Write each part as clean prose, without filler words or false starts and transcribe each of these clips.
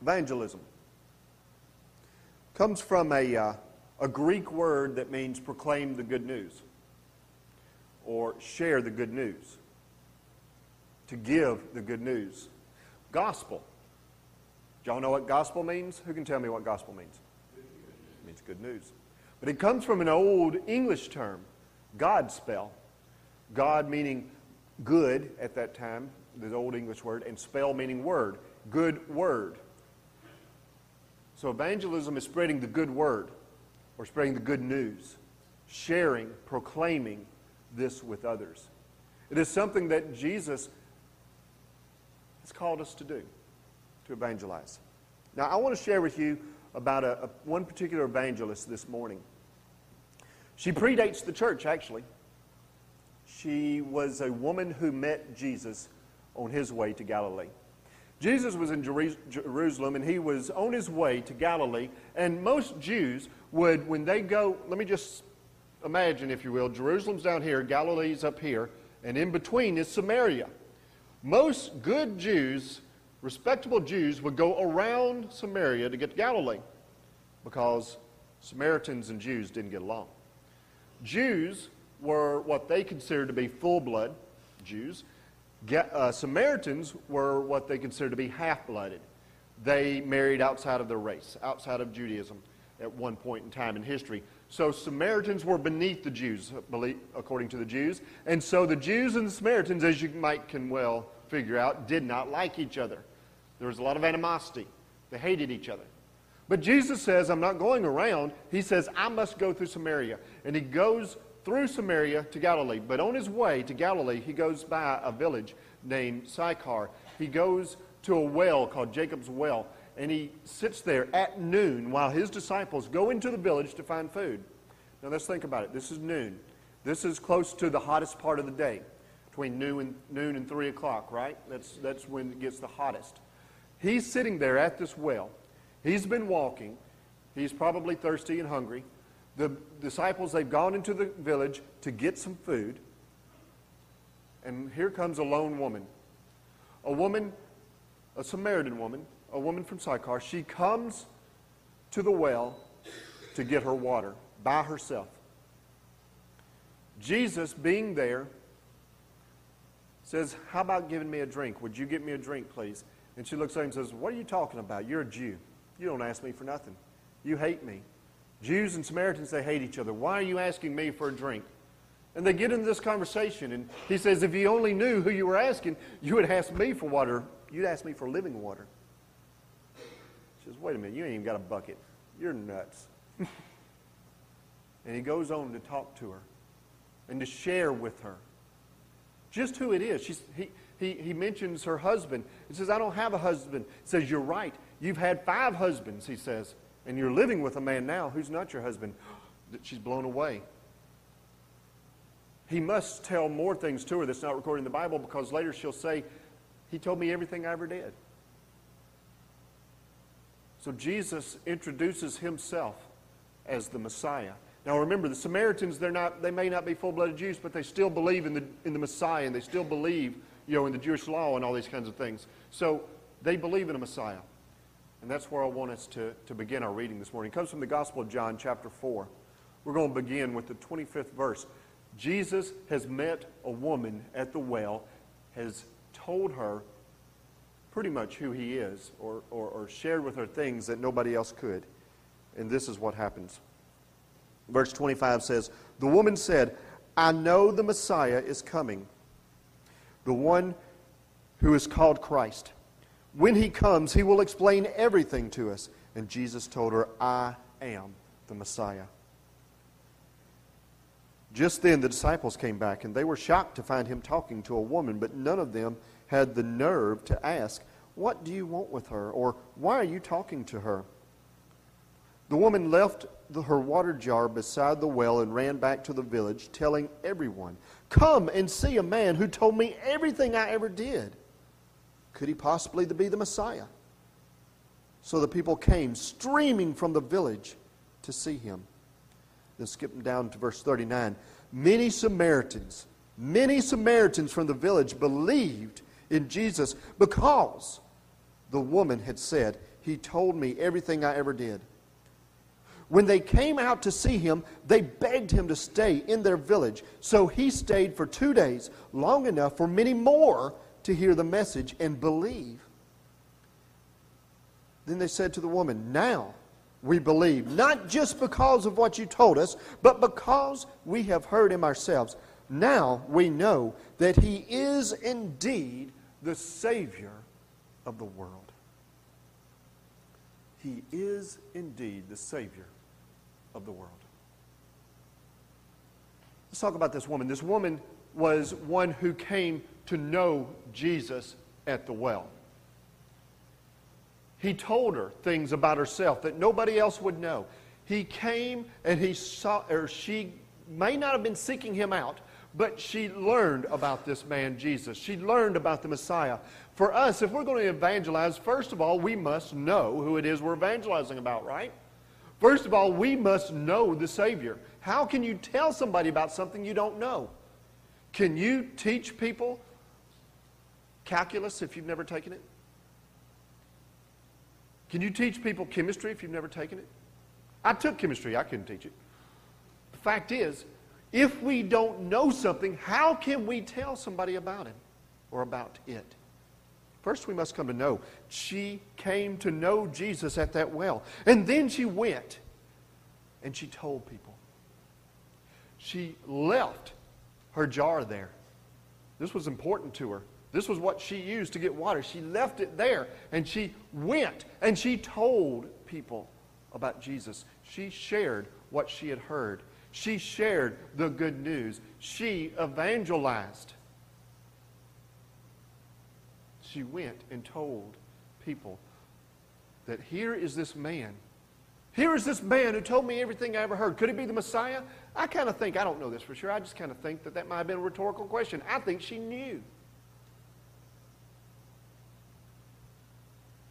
Evangelism comes from a Greek word that means proclaim the good news or share the good news, to give the good news. Gospel. Do y'all know what gospel means? Who can tell me what gospel means? It means good news. But it comes from an old English term, Godspell. God meaning good at that time, the old English word, and spell meaning word, good word. So evangelism is spreading the good word, or spreading the good news, sharing, proclaiming this with others. It is something that Jesus has called us to do, to evangelize. Now, I want to share with you about one particular evangelist this morning. She predates the church, actually. She was a woman who met Jesus on his way to Galilee. Jesus was in Jerusalem, and he was on his way to Galilee. And most Jews would, when they go, let me just imagine, if you will, Jerusalem's down here, Galilee's up here, and in between is Samaria. Most good Jews, respectable Jews, would go around Samaria to get to Galilee because Samaritans and Jews didn't get along. Jews were what they considered to be full-blood Jews. Samaritans were what they considered to be half-blooded. They married outside of their race, outside of Judaism at one point in time in history. So Samaritans were beneath the Jews, according to the Jews. And so the Jews and the Samaritans, as you can well figure out, did not like each other. There was a lot of animosity. They hated each other. But Jesus says, I'm not going around. He says, I must go through Samaria. And he goes through Samaria to Galilee. But on his way to Galilee, he goes by a village named Sychar. He goes to a well called Jacob's Well, and he sits there at noon while his disciples go into the village to find food. Now let's think about it. This is noon. This is close to the hottest part of the day, between noon and 3 o'clock, right? That's when it gets the hottest. He's sitting there at this well. He's been walking. He's probably thirsty and hungry. The disciples, they've gone into the village to get some food. And here comes a lone woman. A Samaritan woman, a woman from Sychar. She comes to the well to get her water by herself. Jesus, being there, says, how about giving me a drink? Would you get me a drink, please? And she looks at him and says, what are you talking about? You're a Jew. You don't ask me for nothing. You hate me. Jews and Samaritans, they hate each other. Why are you asking me for a drink? And they get into this conversation, and he says, if you only knew who you were asking, you would ask me for water. You'd ask me for living water. She says, wait a minute, you ain't even got a bucket. You're nuts. And he goes on to talk to her and to share with her just who it is. He mentions her husband. He says, I don't have a husband. He says, you're right. You've had 5 husbands, he says, and you're living with a man now who's not your husband. She's blown away. He must tell more things to her that's not recorded in the Bible, because later she'll say, he told me everything I ever did. So Jesus introduces himself as the Messiah. Now remember, the Samaritans, they may not be full-blooded Jews, but they still believe in the Messiah, and they still believe, in the Jewish law and all these kinds of things. So they believe in a Messiah. And that's where I want us to begin our reading this morning. It comes from the Gospel of John, chapter 4. We're going to begin with the 25th verse. Jesus has met a woman at the well, has told her pretty much who he is, or shared with her things that nobody else could. And this is what happens. Verse 25 says, the woman said, I know the Messiah is coming, the one who is called Christ. When he comes, he will explain everything to us. And Jesus told her, I am the Messiah. Just then the disciples came back, and they were shocked to find him talking to a woman, but none of them had the nerve to ask, what do you want with her? Or why are you talking to her? The woman left her water jar beside the well and ran back to the village, telling everyone, come and see a man who told me everything I ever did. Could he possibly be the Messiah? So the people came streaming from the village to see him. Then skipping down to verse 39. Many Samaritans from the village believed in Jesus because the woman had said, he told me everything I ever did. When they came out to see him, they begged him to stay in their village. So he stayed for 2 days, long enough for many more to hear the message and believe. Then they said to the woman, "Now we believe, not just because of what you told us, but because we have heard him ourselves. Now we know that he is indeed the Savior of the world." He is indeed the Savior of the world. Let's talk about this woman. This woman was one who came to know Jesus at the well. He told her things about herself that nobody else would know. He came and he saw, or she may not have been seeking him out, but she learned about this man, Jesus. She learned about the Messiah. For us, if we're going to evangelize, first of all, we must know who it is we're evangelizing about, right? First of all, we must know the Savior. How can you tell somebody about something you don't know? Can you teach people calculus if you've never taken it? Can you teach people chemistry if you've never taken it? I took chemistry. I couldn't teach it. The fact is, if we don't know something, how can we tell somebody about him or about it? First, we must come to know. She came to know Jesus at that well. And then she went and she told people. She left her jar there. This was important to her. This was what she used to get water. She left it there and she went and she told people about Jesus. She shared what she had heard. She shared the good news. She evangelized. She went and told people that here is this man. Here is this man who told me everything I ever heard. Could it be the Messiah? I kind of think, I don't know this for sure, I just kind of think that might have been a rhetorical question. I think she knew.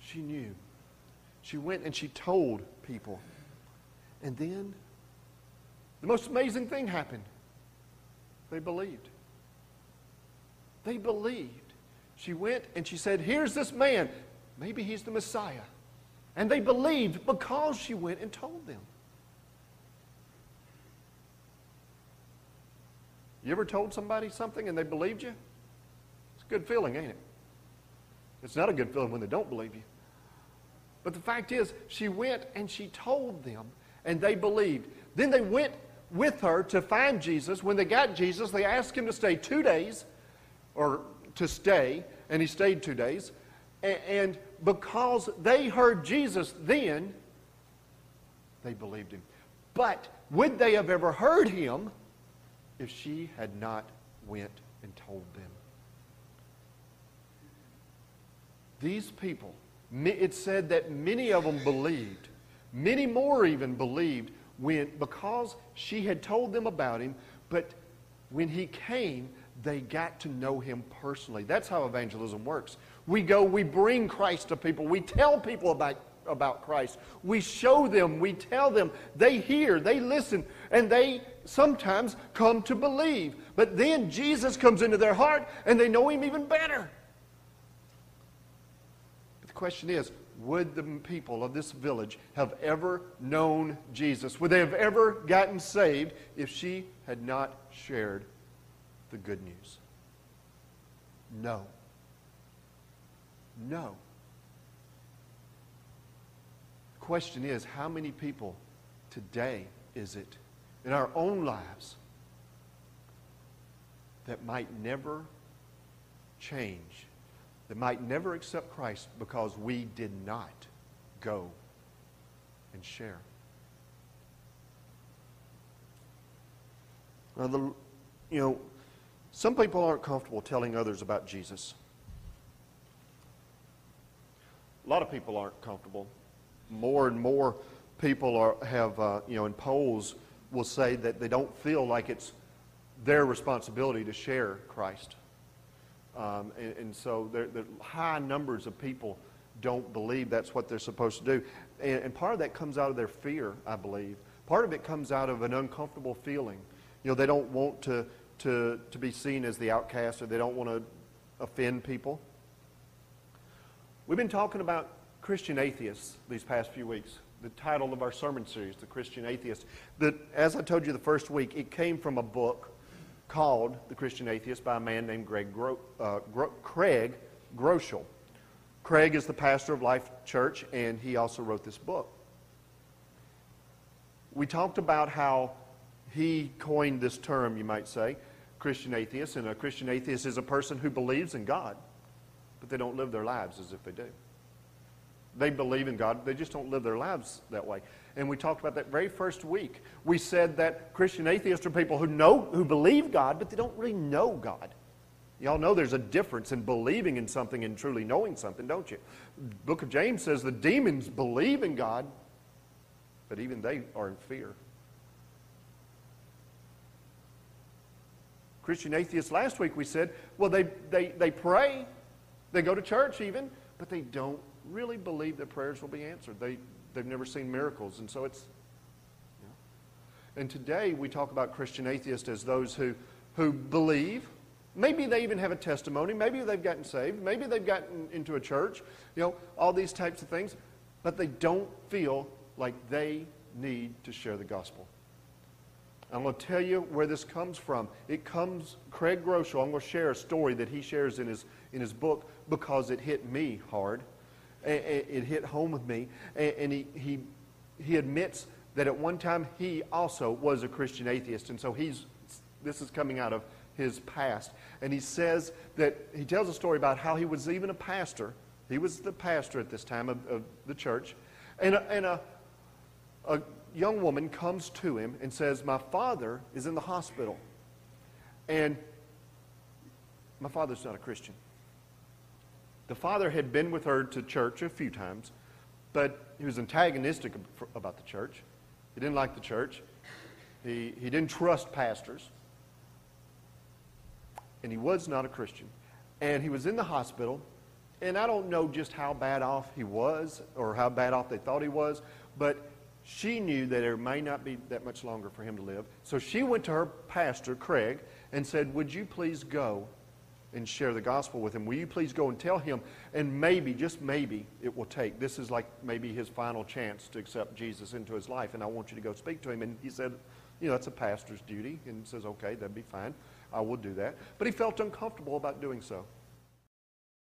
She knew. She went and she told people. And then the most amazing thing happened. They believed. They believed. She went and she said, "Here's this man. Maybe he's the Messiah." And they believed because she went and told them. You ever told somebody something and they believed you? It's a good feeling, ain't it? It's not a good feeling when they don't believe you. But the fact is, she went and she told them, and they believed. Then they went with her to find Jesus. When they got Jesus, they asked him to stay 2 days, or to stay, and he stayed 2 days. And because they heard Jesus then, they believed him. But would they have ever heard him if she had not went and told them? These people, it said that many of them believed. Many more even believed because she had told them about him. But when he came, they got to know him personally. That's how evangelism works. We go, we bring Christ to people. We tell people about Christ. We show them, we tell them. They hear, they listen, and they sometimes come to believe. But then Jesus comes into their heart, and they know him even better. But the question is, would the people of this village have ever known Jesus? Would they have ever gotten saved if she had not shared the good news? No. No. The question is, how many people today is it in our own lives that might never change, that might never accept Christ because we did not go and share? Now, some people aren't comfortable telling others about Jesus. A lot of people aren't comfortable. More and more people in polls will say that they don't feel like it's their responsibility to share Christ. And so the high numbers of people don't believe that's what they're supposed to do. And part of that comes out of their fear, I believe. Part of it comes out of an uncomfortable feeling. They don't want to be seen as the outcast, or they don't want to offend people. We've been talking about Christian Atheist these past few weeks. The title of our sermon series, The Christian Atheist. That, as I told you the first week, it came from a book called The Christian Atheist by a man named Craig Groeschel. Craig is the pastor of Life Church, and he also wrote this book. We talked about how he coined this term, you might say, Christian atheist. And a Christian atheist is a person who believes in God, but they don't live their lives as if they do. They believe in God, they just don't live their lives that way. And we talked about that very first week. We said that Christian atheists are people who believe God, but they don't really know God. Y'all know there's a difference in believing in something and truly knowing something, don't you? The book of James says the demons believe in God, but even they are in fear. Christian atheists, last week we said, well, they pray, they go to church even, but they don't really believe that prayers will be answered. They've never seen miracles, and so it's... You know. And today we talk about Christian atheists as those who believe. Maybe they even have a testimony. Maybe they've gotten saved. Maybe they've gotten into a church. You know, all these types of things. But they don't feel like they need to share the gospel. I'm going to tell you where this comes from. It comes, Craig Groeschel, I'm going to share a story that he shares in his book because it hit me hard. It hit home with me. And he admits that at one time he also was a Christian atheist. And so this is coming out of his past. And he says that, he tells a story about how he was even a pastor. He was the pastor at this time of the church. And a young woman comes to him and says, my father is in the hospital. And my father's not a Christian. The father had been with her to church a few times, but he was antagonistic about the church. He didn't like the church. He didn't trust pastors. And he was not a Christian. And he was in the hospital, and I don't know just how bad off he was or how bad off they thought he was, but she knew that there may not be that much longer for him to live. So she went to her pastor, Craig, and said, would you please go and share the gospel with him? Will you please go and tell him, and maybe, just maybe, it will take. This is like maybe his final chance to accept Jesus into his life, and I want you to go speak to him. And he said, you know, that's a pastor's duty. And he says, okay, that'd be fine. I will do that. But he felt uncomfortable about doing so.